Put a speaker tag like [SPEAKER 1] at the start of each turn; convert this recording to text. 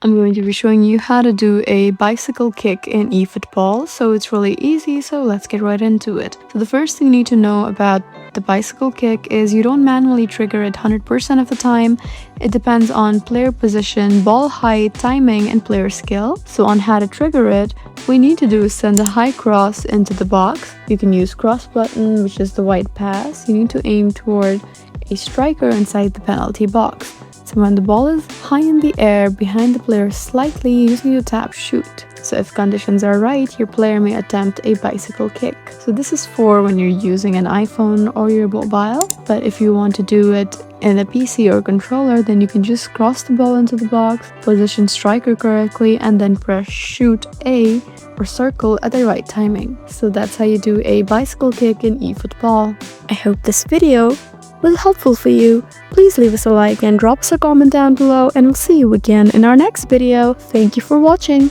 [SPEAKER 1] I'm going to be showing you how to do a bicycle kick in eFootball. So it's really easy, so let's get right into it. So the first thing you need to know about the bicycle kick is you don't manually trigger it 100% of the time. It depends on player position, ball height, timing, and player skill. So on how to trigger it, we need to do is send a high cross into the box. You can use cross button, which is the white pass. You need to aim toward a striker inside the penalty box. So when the ball is high in the air behind the player slightly, using your tap shoot. So if conditions are right, your player may attempt a bicycle kick. So this is for when you're using an iPhone or your mobile. But if you want to do it in a PC or controller, then you can just cross the ball into the box, position striker correctly, and then press shoot A or circle at the right timing. So that's how you do a bicycle kick in eFootball. I hope this video was helpful for you. Please leave us a like and drop us a comment down below, and we'll see you again in our next video. Thank you for watching.